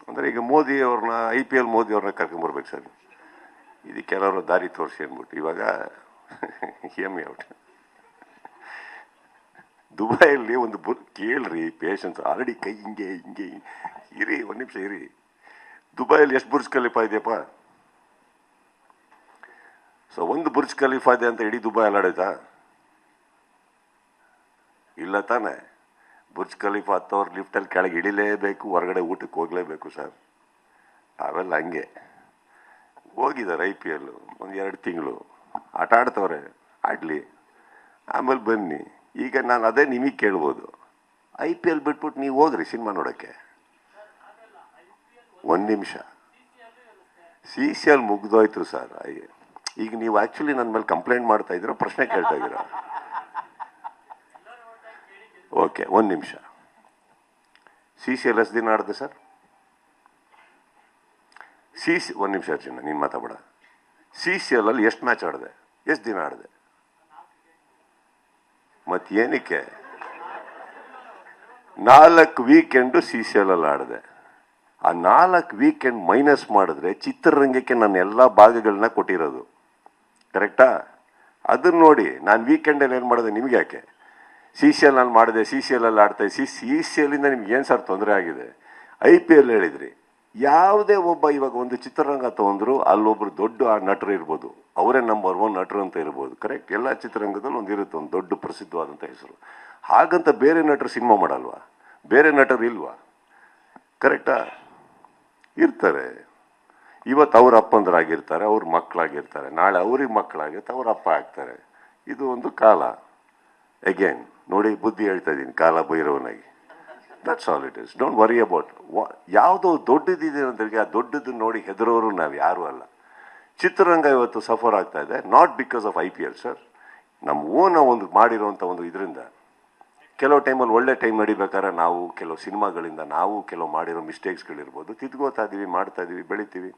ಅಂದರೆ ಈಗ ಮೋದಿ ಅವ್ರನ್ನ IPL ಮೋದಿ ಅವ್ರನ್ನ ಕರ್ಕೊಂಬರ್ಬೇಕು ಸರ್, ಇದಕ್ಕೆಲ್ಲರೂ ದಾರಿ ತೋರಿಸಿ ಅಂದ್ಬಿಟ್ಟು. ಇವಾಗ ಎಮ್ಮೆ ಔಟ್ ದುಬೈಯಲ್ಲಿ ಒಂದು ಕೇಳ್ರಿ ಪೇಷನ್ಸ್, ಆಲ್ರೆಡಿ ಕೈ ಹಿಂಗೆ ಹಿಂಗೆ ಇರಿ, ಒಂದು ನಿಮಿಷ ಇರಿ. ದುಬೈಯಲ್ಲಿ ಎಷ್ಟು ಬುರ್ಜ್ ಖಲೀಫಾ ಇದೆಯಪ್ಪ? ಸೊ ಒಂದು ಬುರ್ಜ್ ಖಲೀಫಾ ಇದೆ ಅಂತ ಇಡೀ ದುಬೈ ಅಲ್ಲಾಡೈತಾ? ಇಲ್ಲ ತಾನೆ. ಬುರ್ಜ್ ಖಲೀಫಾ ಹತ್ತವ್ರು ಲಿಫ್ಟಲ್ಲಿ ಕೆಳಗೆ ಇಳಿಲೇಬೇಕು, ಹೊರಗಡೆ ಊಟಕ್ಕೆ ಹೋಗಲೇಬೇಕು ಸರ್. ಅವೆಲ್ಲ ಹಂಗೆ ಹೋಗಿದ್ದಾರೆ. IPL ಒಂದು 2 ತಿಂಗಳು ಆಟ ಆಡ್ತವ್ರೆ, ಆಡಲಿ, ಆಮೇಲೆ ಬನ್ನಿ. ಈಗ ನಾನು ಅದೇ ನಿಮಗೆ ಕೇಳ್ಬೋದು, IPL ಬಿಟ್ಬಿಟ್ಟು ನೀವು ಹೋದ್ರಿ ಸಿನಿಮಾ ನೋಡೋಕ್ಕೆ? ಒಂದು ನಿಮಿಷ, CCL ಮುಗ್ದೋಯ್ತು ಸರ್. ಈಗ ನೀವು ಆ್ಯಕ್ಚುಲಿ ನನ್ನ ಮೇಲೆ ಕಂಪ್ಲೇಂಟ್ ಮಾಡ್ತಾ ಇದ್ದೀರಾ, ಪ್ರಶ್ನೆ ಕೇಳ್ತಾ ಇದ್ದೀರಾ? ಓಕೆ, ಒಂದು ನಿಮಿಷ. CCL ಎಷ್ಟು ದಿನ ಆಡಿದೆ ಸರ್? ಒಂದು ನಿಮಿಷ ಅರ್ಜುನ, ನೀನು ಮಾತಾಡ. CCL ಅಲ್ಲಿ ಎಷ್ಟು ಮ್ಯಾಚ್ ಆಡಿದೆ, ಎಷ್ಟು ದಿನ ಆಡಿದೆ? ಮತ್ತೇನಕ್ಕೆ 4 ವೀಕೆಂಡು CCL ಅಲ್ಲಿ ಆಡಿದೆ. ಆ 4 ವೀಕೆಂಡ್ ಮೈನಸ್ ಮಾಡಿದ್ರೆ ಚಿತ್ರರಂಗಕ್ಕೆ ನಾನು ಎಲ್ಲ ಭಾಗಗಳನ್ನ ಕೊಟ್ಟಿರೋದು, ಕರೆಕ್ಟಾ? ಅದನ್ನ ನೋಡಿ. ನಾನು ವೀಕೆಂಡಲ್ಲಿ ಏನು ಮಾಡಿದೆ ನಿಮ್ಗೆ ಯಾಕೆ? CCL ನಾನು ಮಾಡಿದೆ, CCL ಅಲ್ಲಿ ಆಡ್ತಾ CCL ಇಂದ ನಿಮ್ಗೆ ಏನು ಸರ್ ತೊಂದರೆ ಆಗಿದೆ? IPL ಹೇಳಿದ್ರಿ. ಯಾವುದೇ ಒಬ್ಬ ಇವಾಗ ಒಂದು ಚಿತ್ರರಂಗ ತಗೊಂಡ್ರು ಅಲ್ಲೊಬ್ರು ದೊಡ್ಡ ನಟರು ಇರ್ಬೋದು, ಅವರೇ ನಂಬರ್ 1 ನಟರು ಅಂತ ಇರ್ಬೋದು, ಕರೆಕ್ಟ್? ಎಲ್ಲ ಚಿತ್ರರಂಗದಲ್ಲಿ ಒಂದಿರುತ್ತೆ ಒಂದು ದೊಡ್ಡ ಪ್ರಸಿದ್ಧವಾದಂಥ ಹೆಸರು. ಹಾಗಂತ ಬೇರೆ ನಟರು ಸಿನಿಮಾ ಮಾಡಲ್ವಾ? ಬೇರೆ ನಟರು ಇಲ್ವಾ? ಕರೆಕ್ಟಾ? ಇರ್ತಾರೆ. ಇವತ್ತು ಅವ್ರ ಅಪ್ಪಂದ್ರಾಗಿರ್ತಾರೆ, ಅವ್ರ ಮಕ್ಕಳಾಗಿರ್ತಾರೆ, ನಾಳೆ ಅವ್ರಿಗೆ ಮಕ್ಕಳಾಗಿರ್ತಾರೆ, ಅವ್ರ ಅಪ್ಪ ಆಗ್ತಾರೆ. ಇದು ಒಂದು ಕಾಲ. ಅಗೇನ್ ನೋಡಿ, ಬುದ್ಧಿ ಹೇಳ್ತಾ ಇದ್ದೀನಿ, ಕಾಲ ಭೈರವನಾಗಿ. That's all it is. Don't worry about ಯಾವುದೋ ದೊಡ್ಡದಿದೆ ಅಂದ್ರೆ ಆ ದೊಡ್ಡದನ್ನ ನೋಡಿ ಹೆದರೋರು ನಾವು ಯಾರೂ ಅಲ್ಲ. ಚಿತ್ರರಂಗ ಇವತ್ತು ಸಫರ್ ಆಗ್ತಾ ಇದೆ, not because of IPL sir. ನಮ್ಮ ಓನ ಒಂದು ಮಾಡಿರೋಂಥ ಒಂದು ಇದರಿಂದ ಕೆಲವು ಟೈಮಲ್ಲಿ ಒಳ್ಳೆ ಟೈಮ್ ನಡಿಬೇಕಾದ್ರೆ ನಾವು ಕೆಲವು ಸಿನಿಮಾಗಳಿಂದ ನಾವು ಕೆಲವು ಮಾಡಿರೋ ಮಿಸ್ಟೇಕ್ಸ್ಗಳಿರ್ಬೋದು, ತಿದ್ಕೋತಾ ಇದ್ದೀವಿ, ಮಾಡ್ತಾ ಇದ್ದೀವಿ, ಬೆಳಿತೀವಿ.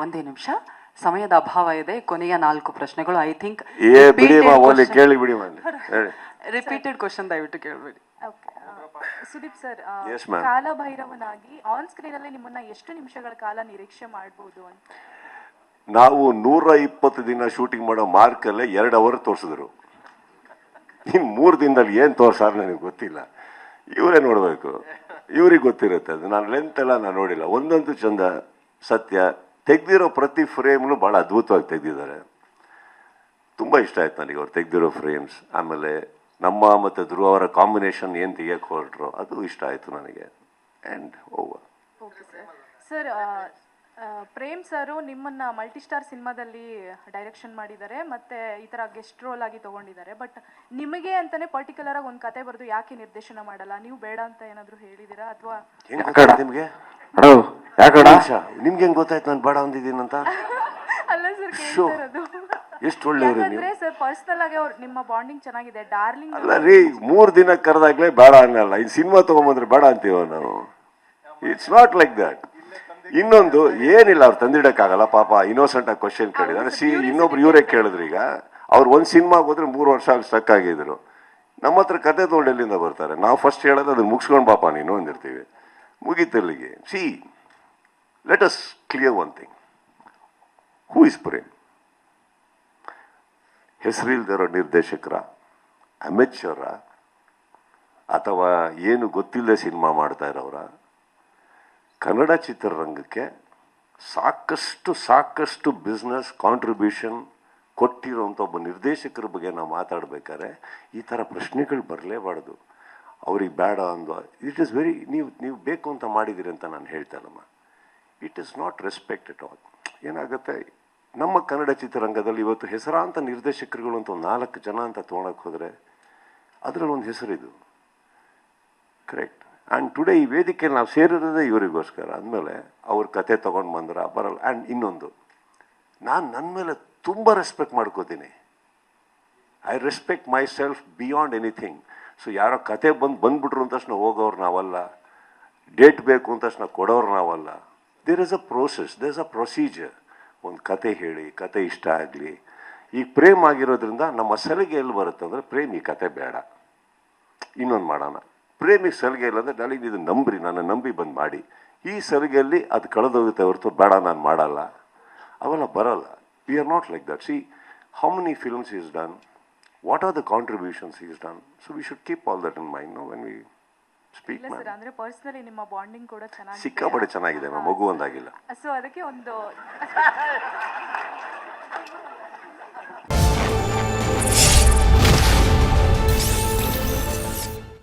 ಒಂದೇ ನಿಮಿಷ, ಸಮಯದ ಅಭಾವ ಇದೆ. ಕೊನೆಯ 4 ಪ್ರಶ್ನೆಗಳು. ಐ ಥಿಂಕ್ ಕೇಳಿ ಬಿಡಿ, ರಿಪೀಟೆಡ್ ಕ್ವಶನ್ ದಯವಿಟ್ಟು ಕೇಳಬೇಡಿ. ಸುದೀಪ್ ಸರ್, ಕಾಲಭೈರವನಾಗಿ ಆನ್ ಸ್ಕ್ರೀನ್ ಅಲ್ಲಿ ನಿಮ್ಮನ್ನ ಎಷ್ಟು ನಿಮಿಷಗಳ ಕಾಲ ನಿರೀಕ್ಷೆ ಮಾಡಬಹುದು ಅಂತ? ನಾವು 120 ದಿನ ಶೂಟಿಂಗ್ ಮಾಡೋ ಮಾರ್ಕಲ್ಲೇ 2 ಅವರ್ ತೋರಿಸಿದ್ರು. ಇನ್ನು 3 ದಿನದಲ್ಲಿ ಏನು ತೋರ್ಸಾರ ನನಗೆ ಗೊತ್ತಿಲ್ಲ, ಇವರೇ ನೋಡಬೇಕು, ಇವ್ರಿಗೆ ಗೊತ್ತಿರುತ್ತೆ. ಅದು ನಾನು ಲೆಂತ್ ಎಲ್ಲ ನಾನು ನೋಡಿಲ್ಲ. ಒಂದಂತೂ ಚಂದ, ಸತ್ಯ. ತೆಗ್ದಿರೋ ಪ್ರತಿ ಫ್ರೇಮ್ನು ಭಾಳ ಅದ್ಭುತವಾಗಿ ತೆಗೆದಿದ್ದಾರೆ. ತುಂಬ ಇಷ್ಟ ಆಯ್ತು ನನಗೆ ಅವ್ರು ತೆಗ್ದಿರೋ ಫ್ರೇಮ್ಸ್. ಆಮೇಲೆ ನಮ್ಮ ಮತ್ತು ಧ್ರುವ ಅವರ ಕಾಂಬಿನೇಷನ್ ಏನು ತೆಗಿಯಕ್ಕೆ ಹೊರಟ್ರು, ಅದು ಇಷ್ಟ ಆಯಿತು ನನಗೆ. And over. Okay sir. Prem sir ನಿಮ್ಮನ್ನ ಮಲ್ಟಿಸ್ಟಾರ್ ಸಿನಿಮಾದಲ್ಲಿ ಡೈರೆಕ್ಷನ್ ಮಾಡಿದ್ದಾರೆ, ಮತ್ತೆ ಈ ಥರ ಗೆಸ್ಟ್ ರೋಲ್ ಆಗಿ ತೊಗೊಂಡಿದ್ದಾರೆ. ಬಟ್ ನಿಮಗೆ ಅಂತಾನೆ ಪರ್ಟಿಕ್ಯುಲರ್ ಆಗಿ ಒಂದು ಕತೆ ಬರೆದು ಯಾಕೆ ನಿರ್ದೇಶನ ಮಾಡಲ್ಲ, ನೀವು ಬೇಡ ಅಂತ ಏನಾದರೂ ಹೇಳಿದ್ದೀರಾ? ಅಥವಾ ನಿಮಗೆ ನಿಮ್ಗೆ ಹೆಂಗ್ ಗೊತ್ತಾಯ್ತು ನಾನು ಬೇಡ ಅಂದಿದ್ದೀನಿ ಅಂತ? ಅಲ್ಲ ಸರ್, ಕೇಳ್ತಿರೋದು. ಎಷ್ಟು ಒಳ್ಳೆಯವ್ರು ಸರ್, ಪರ್ಸನಲ್ ಆಗಿ ಅವ್ರು ನಿಮ್ಮ ಬಾಂಡಿಂಗ್ ಚೆನ್ನಾಗಿದೆ, ಡಾರ್ಲಿಂಗ್. ಅಲ್ಲ ರೀ, 3 ದಿನ ಕರೆದಾಗ್ಲೇ ಬೇಡ ಅನ್ನಲ್ಲ. ಇನ್ ಸಿನಿಮಾ ತಗೊಂಬಂದ್ರೆ ಬೇಡ ಅಂತೀವ ನಾವು. It's not like that. ಇನ್ನೊಂದು ಏನಿಲ್ಲ, ಅವ್ರು ತಂದಿಡಕ್ಕಾಗಲ್ಲ ಪಾಪ. ಇನ್ನೋಸೆಂಟ್ ಆಗಿ ಕ್ವಶನ್ ಕೇಳಿದಾರೆ. ಇನ್ನೊಬ್ರು ಇವರೇ ಕೇಳಿದ್ರು. ಈಗ ಅವ್ರು ಒಂದು ಸಿನಿಮಾ ಹೋದ್ರೆ 3 ವರ್ಷ ಅಲ್ಲಿ ಸ್ಟಕ್ ಆಗಿದ್ರು. ನಮ್ಮ ಹತ್ರ ಕತೆ ತಗೊಂಡು ಎಲ್ಲಿಂದ ಬರ್ತಾರೆ? ನಾವು ಫಸ್ಟ್ ಹೇಳೋದು ಅದನ್ನ ಮುಗಿಸ್ಕೊಂಡು ಪಾಪ ನೀನು ಅಂದಿರ್ತೀವಿ. ಮುಗೀತಲ್ಲಿಗೆ. Let us clear one thing. Who is Prem? ಹೆಸರಿಲ್ದಿರೋ ನಿರ್ದೇಶಕರ, ಅಮೆಚರ, ಅಥವಾ ಏನು ಗೊತ್ತಿಲ್ಲದೆ ಸಿನಿಮಾ ಮಾಡ್ತಾ ಇರೋರ? ಕನ್ನಡ ಚಿತ್ರರಂಗಕ್ಕೆ ಸಾಕಷ್ಟು ಬಿಸ್ನೆಸ್ ಕಾಂಟ್ರಿಬ್ಯೂಷನ್ ಕೊಟ್ಟಿರೋಂಥ ಒಬ್ಬ ನಿರ್ದೇಶಕರ ಬಗ್ಗೆ ನಾವು ಮಾತಾಡ್ಬೇಕಾದ್ರೆ ಈ ಥರ ಪ್ರಶ್ನೆಗಳು ಬರಲೇಬಾರ್ದು. ಅವ್ರಿಗೆ ಬೇಡ ಅಂದು ಇಟ್ ಈಸ್ ವೆರಿ, ನೀವು ಬೇಕು ಅಂತ ಮಾಡಿದಿರಿ ಅಂತ ನಾನು ಹೇಳ್ತಾ ಇಲ್ಲಮ್ಮ. It is not respect at all. ಏನಾಗುತ್ತೆ, ನಮ್ಮ ಕನ್ನಡ ಚಿತ್ರರಂಗದಲ್ಲಿ ಇವತ್ತು ಹೆಸರಾಂತ ನಿರ್ದೇಶಕರುಗಳು ಅಂತ 4 ಜನ ಅಂತ ತೊಗೊಳಕ್ಕೆ ಹೋದರೆ ಅದರಲ್ಲಿ ಒಂದು ಹೆಸರಿದು, ಕರೆಕ್ಟ್? ಆ್ಯಂಡ್ ಟುಡೇ ಈ ವೇದಿಕೆ ನಾವು ಸೇರಿರೋದೇ ಇವರಿಗೋಸ್ಕರ ಅಂದಮೇಲೆ ಅವ್ರ ಕತೆ ತೊಗೊಂಡು ಬಂದ್ರೆ ಬರಲ್ಲ. ಆ್ಯಂಡ್ ಇನ್ನೊಂದು, ನಾನು ನನ್ನ ಮೇಲೆ ತುಂಬ ರೆಸ್ಪೆಕ್ಟ್ ಮಾಡ್ಕೋತೀನಿ. I respect my self beyond anything. So ಯಾರೋ ಕತೆ ಬಂದ್ಬಿಟ್ರು ಅಂತ ತಕ್ಷಣ ಹೋಗೋರು ನಾವಲ್ಲ, ಡೇಟ್ ಬೇಕು ಅಂತ ತಕ್ಷಣ ಕೊಡೋರು ನಾವಲ್ಲ. There is a process, there is a procedure. ಒಂದು ಕತೆ ಹೇಳಿ, ಕತೆ ಇಷ್ಟ ಆಗಲಿ. ಈಗ ಪ್ರೇಮ್ ಆಗಿರೋದ್ರಿಂದ ನಮ್ಮ ಸಲಿಗೆ ಎಲ್ಲಿ ಬರುತ್ತೆ ಅಂದರೆ, ಪ್ರೇಮ್ ಈ ಕತೆ ಬೇಡ, ಇನ್ನೊಂದು ಮಾಡೋಣ. ಪ್ರೇಮಿಗೆ ಸಲಿಗೆ ಇಲ್ಲ ಅಂದರೆ ನಾಳೆ ಇದು ನಂಬ್ರಿ, ನನ್ನ ನಂಬಿ ಬಂದು ಮಾಡಿ. ಈ ಸಲಿಗೆಯಲ್ಲಿ ಅದು ಕಳೆದೋಗುತ್ತೆ ಹೊರತು ಬೇಡ ನಾನು ಮಾಡಲ್ಲ, ಅವೆಲ್ಲ ಬರಲ್ಲ. We are not like that. See how many films is done, what are the contributions is done. So we should keep all that in mind no when we speak. ಇಲ್ಲ ಸರ್, ಅಂದ್ರೆ ಪರ್ಸನಲಿ ನಿಮ್ಮ bonding ಕೂಡ ಚೆನ್ನಾಗಿದೆ, ಸಿಕ್ಕಾಪಟ್ಟೆ ಚೆನ್ನಾಗಿದೆ, ಮಗು ಒಂದಾಗಿಲ್ಲ. So ಅದಕ್ಕೆ ಒಂದು